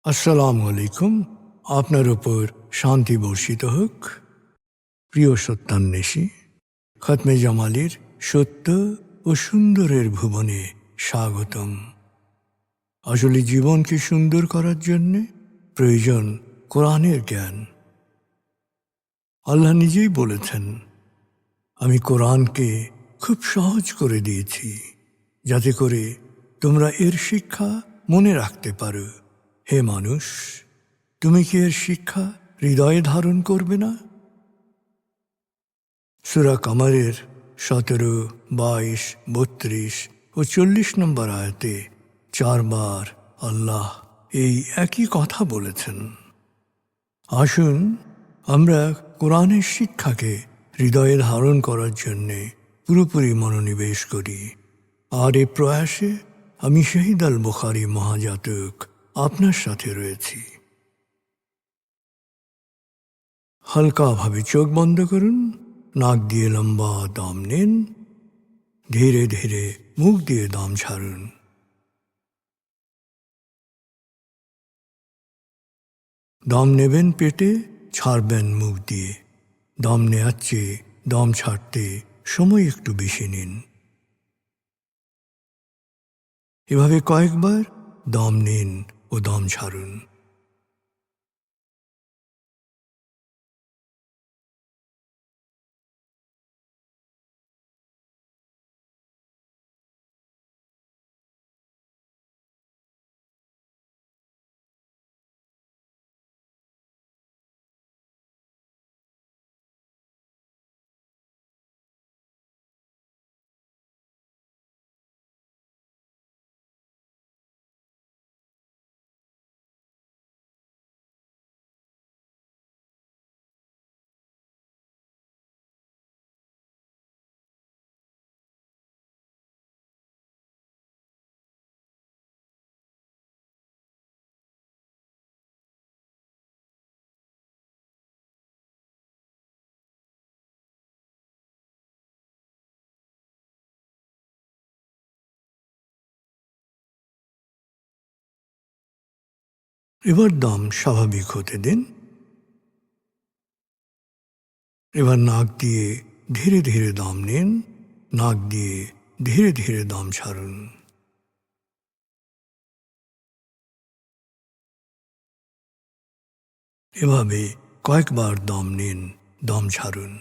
আসসালামু আলাইকুম। আপনার উপর শান্তি বর্ষিত হোক। প্রিয় সত্যান্বেষী, খতমে জামালির সত্য ও সুন্দরের ভুবনে স্বাগতম। আসলে জীবনকে সুন্দর করার জন্য প্রয়োজন কোরআনের জ্ঞান। আল্লাহ নিজেই বলেছেন, আমি কোরআনকে খুব সহজ করে দিয়েছি যাতে করে তোমরা এর শিক্ষা মনে রাখতে পারো। হে মানুষ, তুমি কি এর শিক্ষা হৃদয়ে ধারণ করবে না? সূরা কামারের 17, 22, 32 ও 40 নম্বর আয়াতে 4 বার আল্লাহ এই একই কথা বলেছেন। আসুন আমরা কোরআনের শিক্ষাকে হৃদয়ে ধারণ করার জন্যে পুরোপুরি মনোনিবেশ করি। আর এ প্রয়াসে আমি শহীদ আল বুখারী মহাজাতক আপনার সাথে রয়েছি। হালকাভাবে চোখ বন্ধ করুন, নাক দিয়ে লম্বা দম নিন, ধীরে ধীরে মুখ দিয়ে দম ছাড়ুন। দম নেবেন পেটে, ছাড়বেন মুখ দিয়ে। দম নেওয়ার চেয়ে দম ছাড়তে সময় একটু বেশি নিন। এভাবে কয়েকবার দম নিন ও দম ছাড়ুন। এবার দম স্বাভাবিক হতে দিন। এবার নাক দিয়ে ধীরে ধীরে দম নিন, নাক দিয়ে ধীরে ধীরে দম ছাড়ুন। এভাবে কয়েকবার দম নিন, দম ছাড়ুন।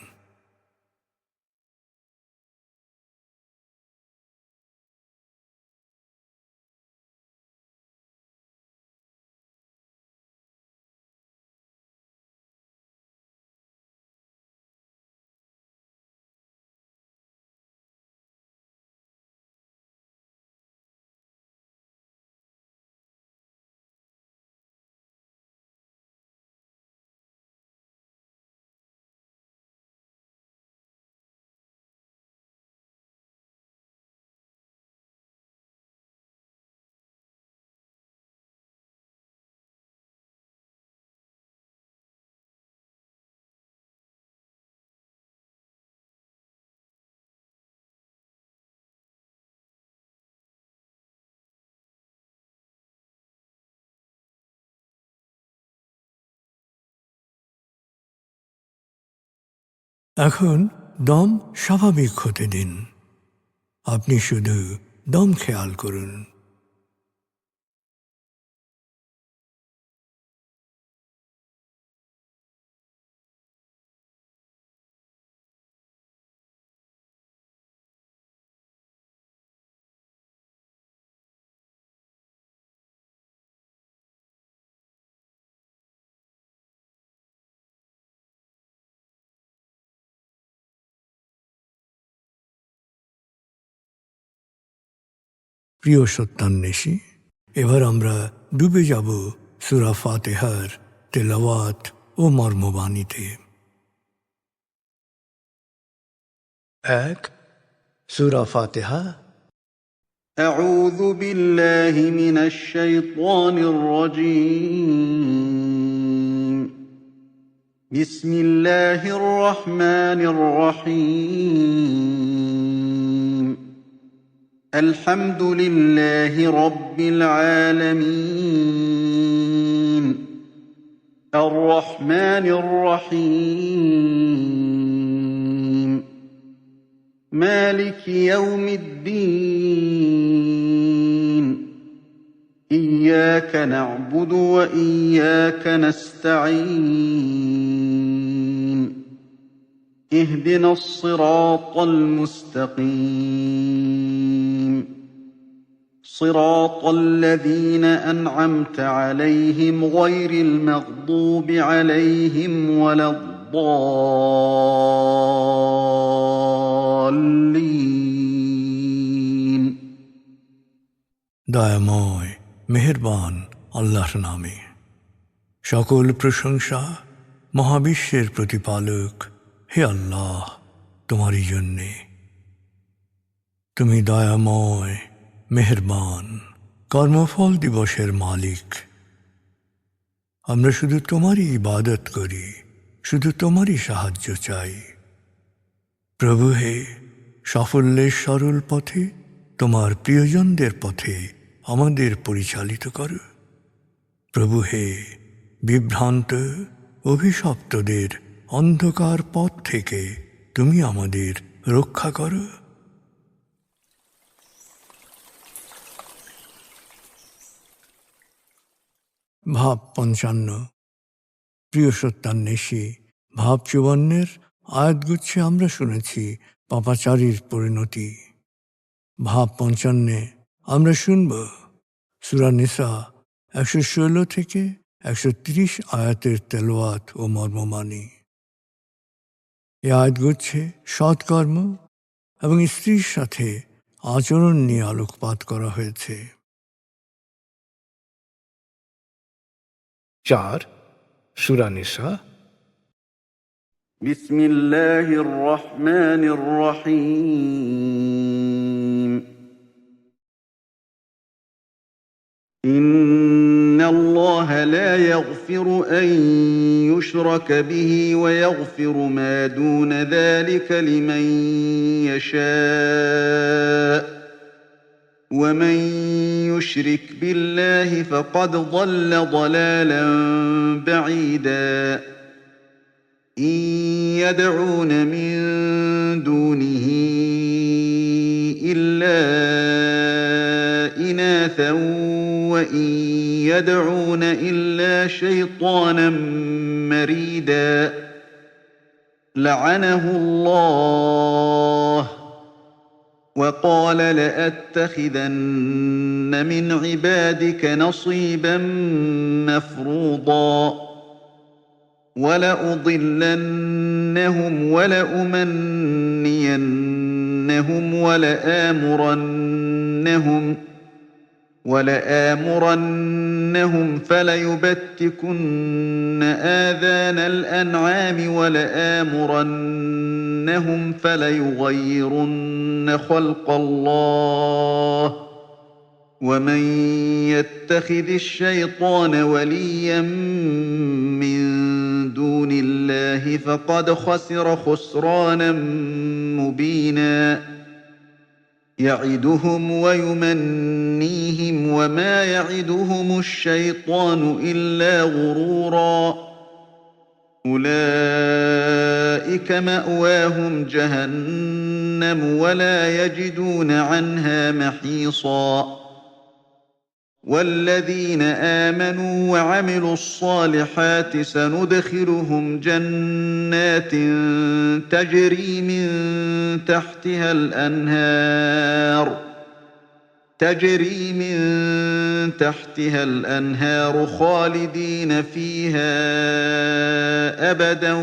এখন দম স্বাভাবিক হতে দিন। আপনি শুধু দম খেয়াল করুন। প্রিয় সত্যান্বেষী, এবার আমরা ডুবে যাব সূরা ফাতিহার তেলাওয়াত ও মর্মবাণীতে। 1. সূরা ফাতিহা। أعوذ بالله من الشيطان الرجيم. بسم الله الرحمن الرحيم. الحمد لله رب العالمين. الرحمن الرحيم مالك يوم الدين إياك نعبد وإياك نستعين اهدنا الصراط المستقيم صراط الذين أنعمت عليهم غير المغضوب عليهم ولا الضالين দয়াময় মেহেরবান আল্লাহর নামে। সকল প্রশংসা মহাবিশ্বের প্রতিপালক হে আল্লাহ তোমারই জন্যে। তুমি দয়াময় মেহেরবান কর্মফল দিবসের মালিক। আমরা শুধু তোমারই ইবাদত করি, শুধু তোমারই সাহায্য চাই। প্রভু হে, সাফল্যের সরল পথে তোমার প্রিয়জনদের পথে আমাদের পরিচালিত করো। প্রভু হে, বিভ্রান্ত অভিশপ্তদের অন্ধকার পথ থেকে তুমি আমাদের রক্ষা করো। ভাব ৫৫। প্রিয় সত্যান্বেষী, ভাব ৫৪ আয়াতগুচ্ছে আমরা শুনেছি পাপাচারীর পরিণতি। ভাব ৫৫ আমরা শুনব সূরা নিসা ১১৬ থেকে ১৩০ আয়াতের তেলাওয়াত ও মর্মমানী। এ আয়াতগুচ্ছে সৎকর্ম এবং স্ত্রীর সাথে আচরণ নিয়ে আলোকপাত করা হয়েছে। ৪ সূরা নিসা। بسم الله الرحمن الرحيم إن الله لا يغفر أن يشرك به ويغفر ما دون ذلك لمن يشاء ومن يشرك بالله فقد ضل ضلالا بعيدا إن يدعون من دونه إلا إناثا وإن يدعون إلا شيطانا مريدا لعنه الله وقال لأتخذن من عبادك نصيبا مفروضا ولأضلنهم ولأمنينهم ولآمرنهم فليبتكن آذان الأنعام ولآمرنهم فليغيرن خلق الله ومن يتخذ الشيطان وليا من دون الله فقد خسر خسرانا مبينا يعدهم ويمنيهم وما يعدهم الشيطان إلا غرورا أولئك مأواهم جهنم ولا يجدون عنها محيصا والذين آمنوا وعملوا الصالحات سندخلهم جنات تجري من تحتها الأنهار خالدين فيها أبدا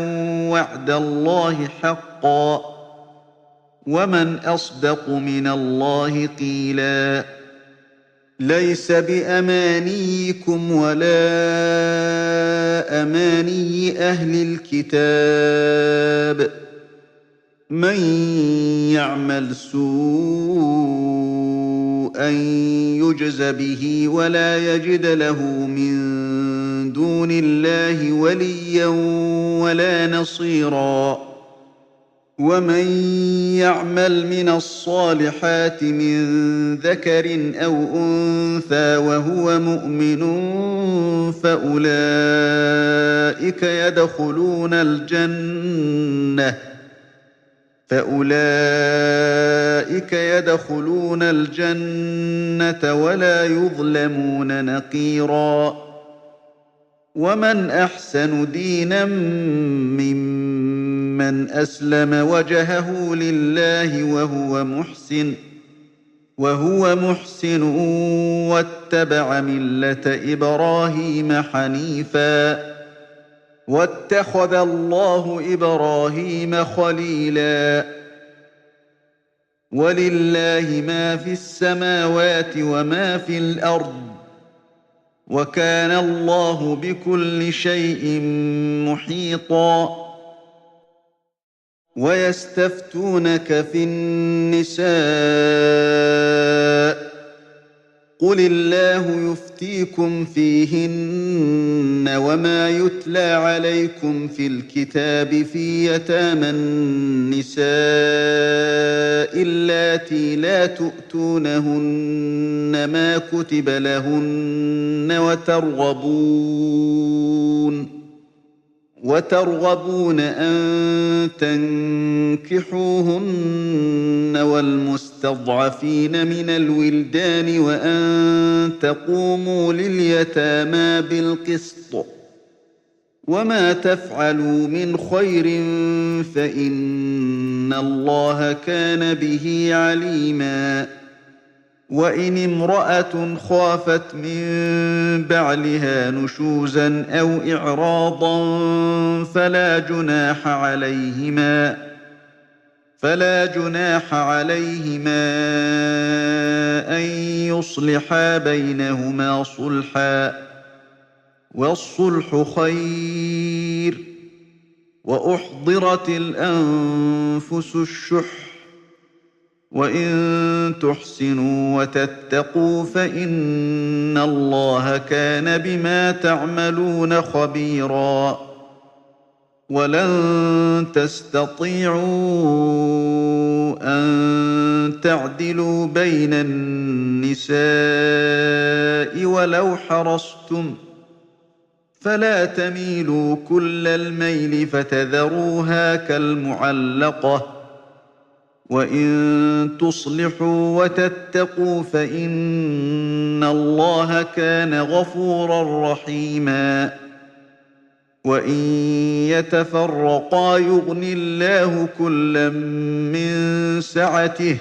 وعد الله حقا ومن أصدق من الله قيلا ليس بأمانيكم ولا أماني أهل الكتاب من يعمل سوءا يجز به ولا يجد له من دون الله وليا ولا نصيرا ومن يعمل من الصالحات من ذكر أو أنثى وهو مؤمن فأولئك يدخلون الجنة ولا يظلمون نقيرا. ومن أحسن دينا ممن أسلم وجهه لله وهو محسن واتبع ملة إبراهيم حنيفا واتخذ الله إبراهيم خليلا. ولله ما في السماوات وما في الأرض وكان الله بكل شيء محيطا. ويستفتونك في النساء قل الله يفتيكم فيهن وما يتلى عليكم في الكتاب في يتامى النساء اللاتي لا تؤتونهن ما كتب لهن وترغبون أن تنكحوهن والمستضعفين من الولدان وأن تقوموا لليتامى بالقسط وما تفعلوا من خير فإن الله كان به عليما. وإن امرأة خافت من بعلها نشوزا أو إعراضا فلا جناح عليهما أن يصلحا بينهما صلحا والصلح خير. وأحضرت الأنفس الشح وإن تحسنوا وتتقوا فإن الله كان بما تعملون خبيرا. ولن تستطيعوا أن تعدلوا بين النساء ولو حرصتم فلا تميلوا كل الميل فتذروها كالمعلقة. وإن تصلحوا وتتقوا فإن الله كان غفورا رحيما. وإن يتفرقا يغن الله كلا من سعته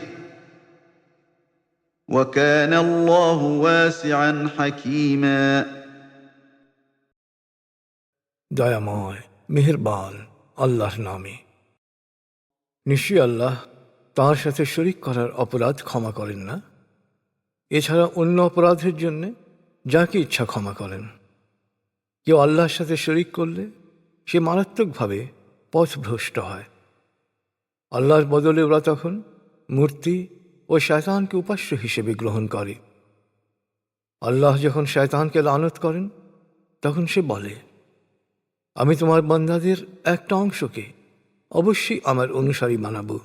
وكان الله واسعا حكيما। দয়াময় মেহেরবান আল্লাহর নামে। নিশ্চয়ই আল্লাহ তাঁর সাথে শরিক করার অপরাধ ক্ষমা করেন না, এছাড়া অন্য অপরাধের জন্য যাকে ইচ্ছা ক্ষমা করেন। কেউ আল্লাহর সাথে শরিক করলে সে মারাত্মকভাবে পথভ্রষ্ট হয়। আল্লাহর বদলে ওরা তখন মূর্তি ও শয়তানকে উপাস্য হিসেবে গ্রহণ করে। আল্লাহ যখন শয়তানকে লানত করেন তখন সে বলে, আমি তোমার বান্দাদের একটা অংশকে অবশ্যই আমার অনুসারী বানাব,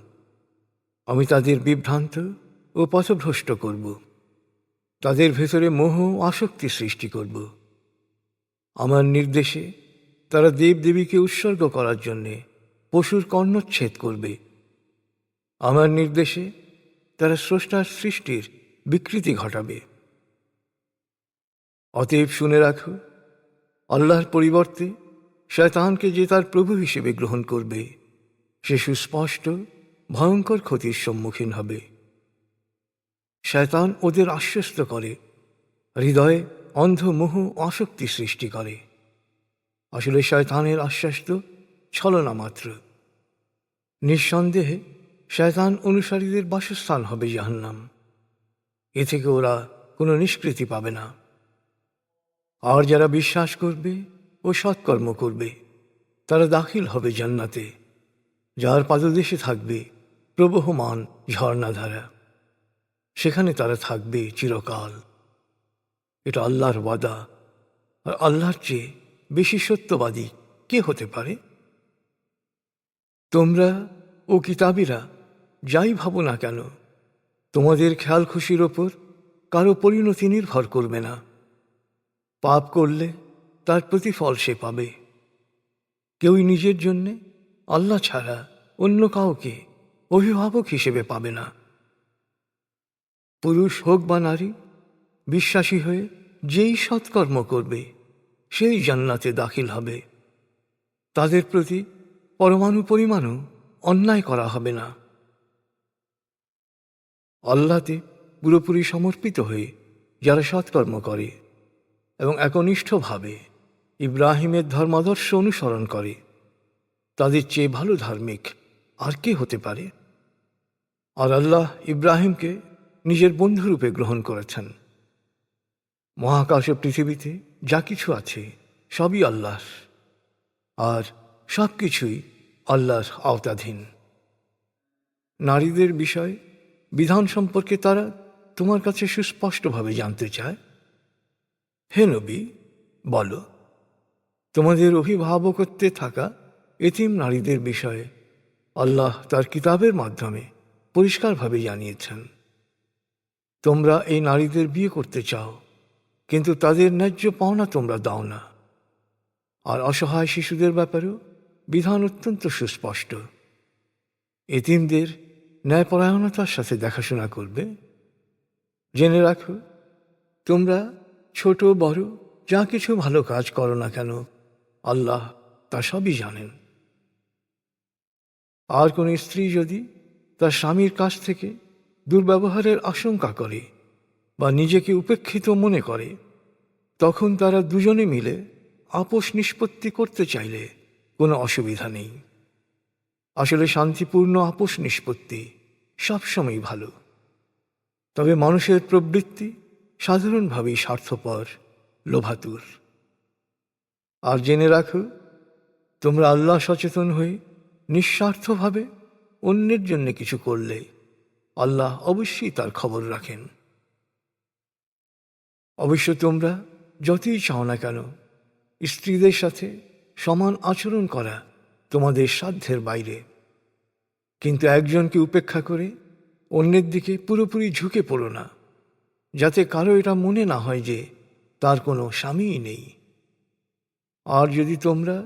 আমি তাদের বিভ্রান্ত ও পথভ্রষ্ট করব, তাদের ভেতরে মোহ আসক্তি সৃষ্টি করব। আমার নির্দেশে তারা দেবদেবীকে উৎসর্গ করার জন্যে পশুর কর্ণচ্ছেদ করবে। আমার নির্দেশে তারা স্রষ্টার সৃষ্টির বিকৃতি ঘটাবে। অতএব শুনে রাখো, আল্লাহর পরিবর্তে শয়তানকে যে তার প্রভু হিসেবে গ্রহণ করবে সে সুস্পষ্ট ভয়ঙ্কর ক্ষতির সম্মুখীন হবে। শয়তান ওদের আশ্বস্ত করে, হৃদয়ে অন্ধ মোহ আসক্তি সৃষ্টি করে। আসলে শয়তানের আশ্বাস তো ছলনা মাত্র। নিঃসন্দেহে শয়তান অনুসারীদের বাসস্থান হবে জাহান্নাম। এ থেকে ওরা কোনো নিষ্কৃতি পাবে না। আর যারা বিশ্বাস করবে ও সৎকর্ম করবে তারা দাখিল হবে জান্নাতে, যার পাদদেশে থাকবে প্রবহমান ঝর্ণাধারা। সেখানে তারা থাকবে চিরকাল। এটা আল্লাহর ওয়াদা, আর আল্লাহর চেয়ে বেশি সত্যবাদী কে হতে পারে? তোমরা ও কিতাবীরা, যাই ভাবো না কেন, তোমাদের খেয়াল খুশির ওপর কারো পরিণতি নির্ভর করবে না। পাপ করলে তার প্রতিফল সে পাবে। কেউই নিজের জন্যে আল্লাহ ছাড়া অন্য কাউকে অভিভাবক হিসেবে পাবে না। পুরুষ হোক বা নারী, বিশ্বাসী হয়ে যেই সৎকর্ম করবে সেই জান্নাতে দাখিল হবে। তাদের প্রতি পরমাণু পরিমাণও অন্যায় করা হবে না। আল্লাহতে পুরোপুরি সমর্পিত হয়ে যারা সৎকর্ম করে এবং একনিষ্ঠভাবে ইব্রাহিমের ধর্মাদর্শ অনুসরণ করে, তাদের চেয়ে ভালো ধার্মিক আর কে হতে পারে? আর আল্লাহ ইব্রাহিমকে নিজের বন্ধুরূপে গ্রহণ করেছেন। মহাকাশ ও পৃথিবীতে যা কিছু আছে সবই আল্লাহর, আর সব কিছুই আল্লাহর আওতাধীন। নারীদের বিষয় বিধান সম্পর্কে তারা তোমার কাছে সুস্পষ্টভাবে জানতে চায়। হে নবী, বলো, তোমাদের অভিভাবকত্বে থাকা এতিম নারীদের বিষয়ে আল্লাহ তার কিতাবের মাধ্যমে পরিষ্কারভাবে জানিয়েছেন। তোমরা এই নারীদের বিয়ে করতে চাও, কিন্তু তাদের ন্যায্য পাওনা তোমরা দাও না। আর অসহায় শিশুদের ব্যাপারেও বিধান অত্যন্ত সুস্পষ্ট। এতিমদের ন্যায়পরায়ণতার সাথে দেখাশোনা করবে। জেনে রাখো, তোমরা ছোট বড় যা কিছু ভালো কাজ করো না কেন, আল্লাহ তা সবই জানেন। আর কোন স্ত্রী যদি তার স্বামীর কাছ থেকে দুর্ব্যবহারের আশঙ্কা করে বা নিজেকে উপেক্ষিত মনে করে, তখন তারা দুজনে মিলে আপোষ নিষ্পত্তি করতে চাইলে কোনো অসুবিধা নেই। আসলে শান্তিপূর্ণ আপোষ নিষ্পত্তি সবসময় ভালো। তবে মানুষের প্রবৃত্তি সাধারণভাবেই স্বার্থপর, লোভাতুর। আর জেনে রাখো, তোমরা আল্লাহ সচেতন হয়ে নিঃস্বার্থভাবে অন্যের জন্য কিছু করলে আল্লাহ অবশ্যই তার খবর রাখেন। অবশ্য তোমরা যতই চাও না কেন, স্ত্রীদের সাথে সমান আচরণ করা তোমাদের সাধ্যের বাইরে। কিন্তু একজনকে উপেক্ষা করে অন্যের দিকে পুরোপুরি ঝুঁকে পড়ো না, যাতে কারো এটা মনে না হয় যে তার কোনো স্বামীই নেই। আর যদি তোমরা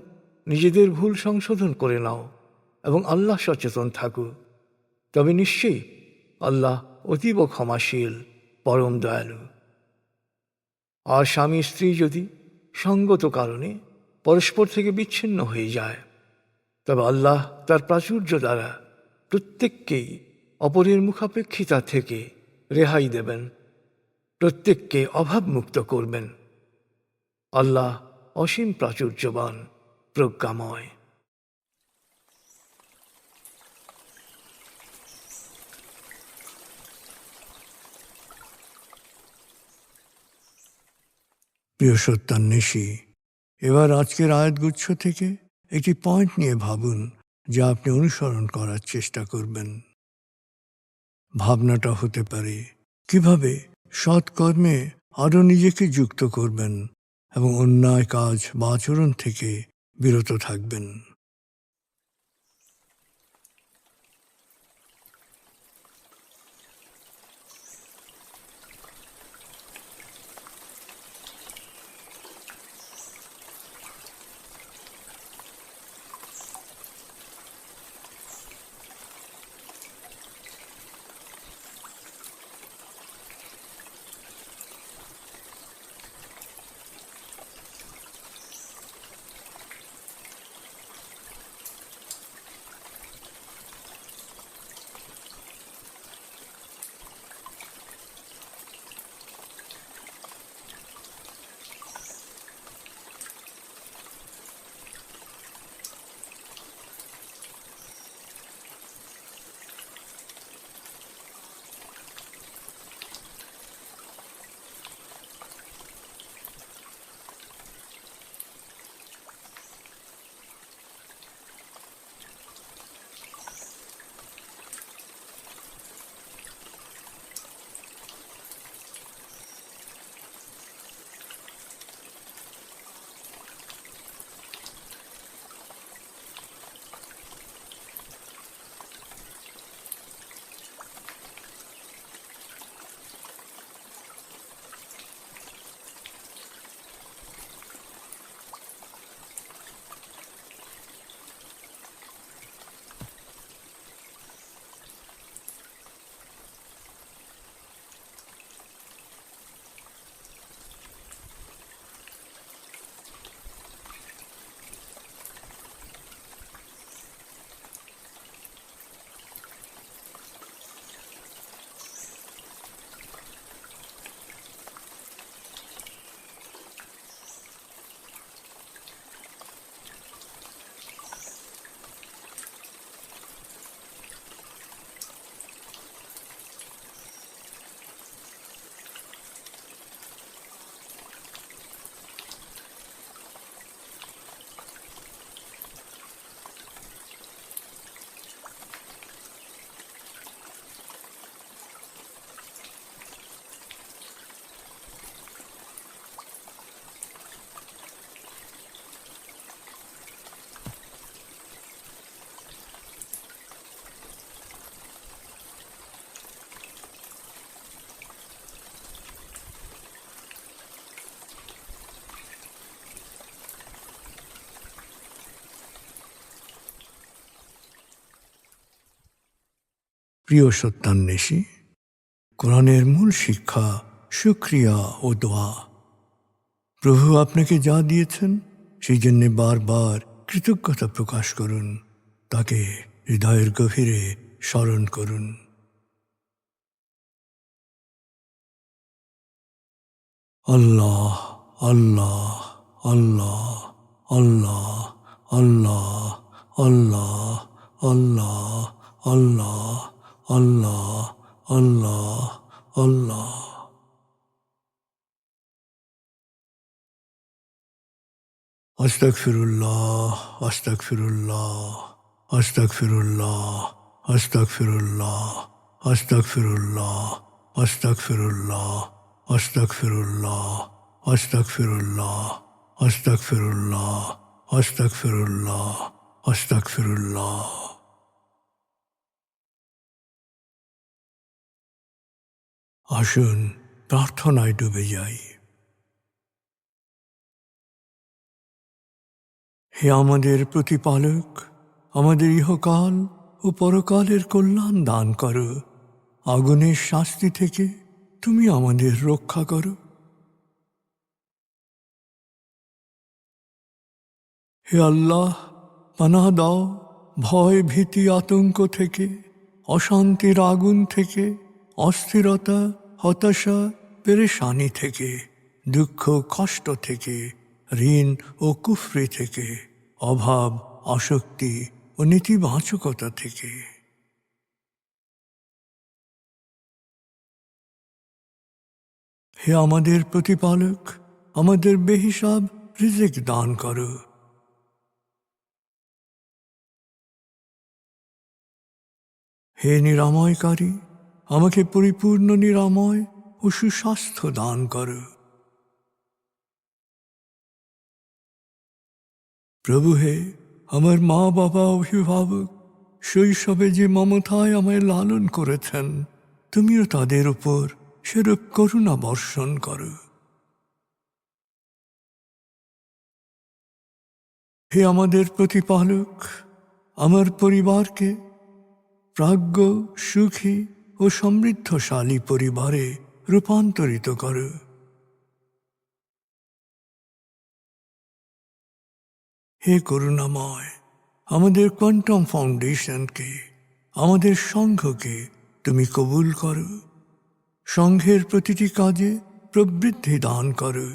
নিজেদের ভুল সংশোধন করে নাও এবং আল্লাহ সচেতন থাকো, তবে নিশ্চয়ই আল্লাহ অতীব ক্ষমাশীল, পরম দয়ালু। আর স্বামী স্ত্রী যদি সঙ্গত কারণে পরস্পর থেকে বিচ্ছিন্ন হয়ে যায়, তবে আল্লাহ তার প্রাচুর্য দ্বারা প্রত্যেককেই অপরের মুখাপেক্ষিতা থেকে রেহাই দেবেন, প্রত্যেককে অভাবমুক্ত করবেন। আল্লাহ অসীম প্রাচুর্যবান, প্রজ্ঞাময়। প্রিয় সত্যান্বেষী, এবার আজকের আয়াতগুচ্ছ থেকে একটি পয়েন্ট নিয়ে ভাবুন, যা আপনি অনুসরণ করার চেষ্টা করবেন। ভাবনাটা হতে পারে কিভাবে সৎকর্মে আরও নিজেকে যুক্ত করবেন এবং অন্যায় কাজ বা আচরণ থেকে বিরত থাকবেন। প্রিয় সত্যান্বেষী, কোরআনের মূল শিক্ষা শুকরিয়া ও দোয়া। প্রভু আপনাকে যা দিয়েছেন সেই জন্যে বারবার কৃতজ্ঞতা প্রকাশ করুন, তাকে হৃদয়ের গভীরে স্মরণ করুন। আল্লাহ আল্লাহ আল্লাহ আল্লাহ আল্লাহ আল্লাহ আল্লাহ আল্লাহ আল্লাহ আল্লাহ আল্লাহ। আস্তাগফিরুল্লাহ আস্তাগফিরুল্লাহ আস্তাগফিরুল্লাহ আস্তাগফিরুল্লাহ আস্তাগফিরুল্লাহ আস্তাগফিরুল্লাহ আস্তাগফিরুল্লাহ আস্তাগফিরুল্লাহ আস্তাগফিরুল্লাহ আস্তাগফিরুল্লাহ আস্তাগফিরুল্লাহ। আসুন প্রার্থনায় ডুবে যাই। হে আমাদের প্রতিপালক, আমাদের ইহকাল ও পরকালের কল্যাণ দান করো। আগুনের শাস্তি থেকে তুমি আমাদের রক্ষা করো। হে আল্লাহ, পানাহ দাও ভয় ভীতি আতঙ্ক থেকে, অশান্তির আগুন থেকে, অস্থিরতা হতাশা পেরেশানি থেকে, দুঃখ কষ্ট থেকে, ঋণ ও কুফরি থেকে, অভাব আসক্তি ও নেতিবাচকতা থেকে। হে আমাদের প্রতিপালক, আমাদের বেহিসাব রিজিক দান করো। হে নিরাময়কারী, আমাকে পরিপূর্ণ নিরাময় ও সুস্বাস্থ্য দান করো। প্রভু হে, আমার মা বাবা অভিভাবক শৈশবে যে মমতায় আমায় লালন করেছেন, তুমিও তাদের উপর সেরূপ করুণা বর্ষণ করো। হে আমাদের প্রতিপালক, আমার পরিবারকে প্রাজ্ঞ সুখী ও সমৃদ্ধশালী পরিবারে রূপান্তরিত করো। হে করুণাময়, আমাদের কোয়ান্টাম ফাউন্ডেশনকে, আমাদের সংঘকে তুমি কবুল করো। সংঘের প্রতিটি কাজে প্রবৃদ্ধি দান করো।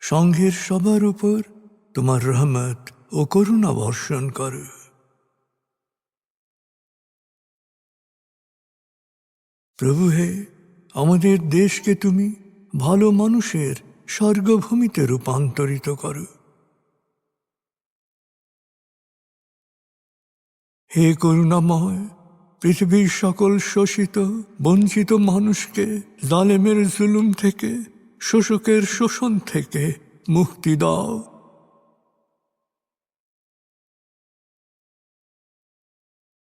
সংঘের সবার উপর তোমার রহমত ও করুণা বর্ষণ করো। প্রভু হে, আমাদের দেশকে তুমি ভালো মানুষের স্বর্গভূমিতে রূপান্তরিত করো। হে করুণাময়, পৃথিবীর সকল শোষিত বঞ্চিত মানুষকে জালেমের জুলুম থেকে, শোষকের শোষণ থেকে মুক্তি দাও।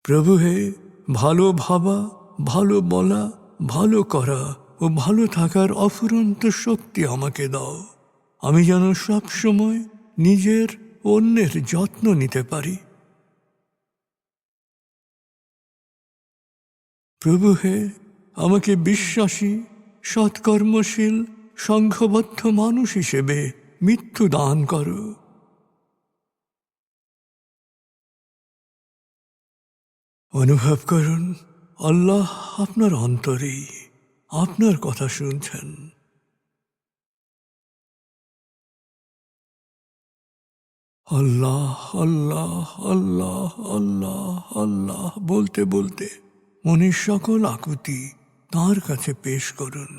প্রভু হে, ভালো ভাবা, ভালো বলা, ভালো করা ও ভালো থাকার অফুরন্ত শক্তি আমাকে দাও। আমি যেন সব সময় নিজের ও অন্যের যত্ন নিতে পারি। প্রভু হে, আমাকে বিশ্বাসী, সৎকর্মশীল, সংঘবদ্ধ মানুষ হিসেবে মৃত্যু দান করো। অনুভব করুন, আল্লাহ আপনার অন্তরেই আপনার কথা শুনছেন। আল্লাহ আল্লাহ আল্লাহ আল্লাহ আল্লাহ বলতে বলতে মনের সকল আকুতি তাঁর কাছে পেশ করুন।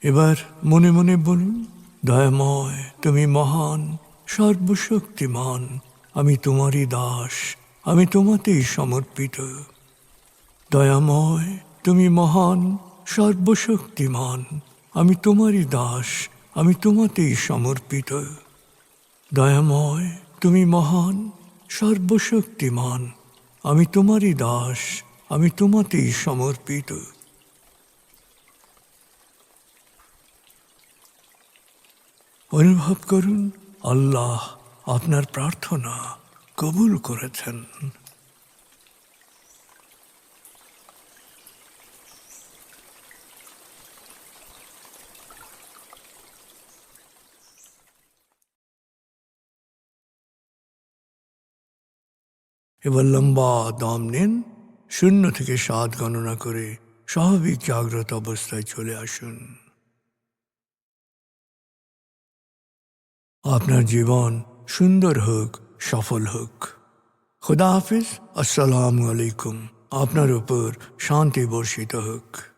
এবার মনে মনে বলুন, দয়াময় তুমি মহান, সর্বশক্তিমান, আমি তোমারই দাস, আমি তোমাতেই সমর্পিত। দয়াময় তুমি মহান, সর্বশক্তিমান, আমি তোমারই দাস, আমি তোমাতেই সমর্পিত। দয়াময় তুমি মহান, সর্বশক্তিমান, আমি তোমারই দাস, আমি তোমাতেই সমর্পিত। অনুভব করুন আল্লাহ আপনার প্রার্থনা কবুল করেছেন। এবার লম্বা দম নিন, 0 থেকে 7 গণনা করে স্বাভাবিক জাগ্রত অবস্থায় চলে আসুন। আপনার জীবন সুন্দর হোক, সফল হোক। খুদা হাফিজ। আসসালামু আলাইকুম। আপনার উপর শান্তি বর্ষিত হোক।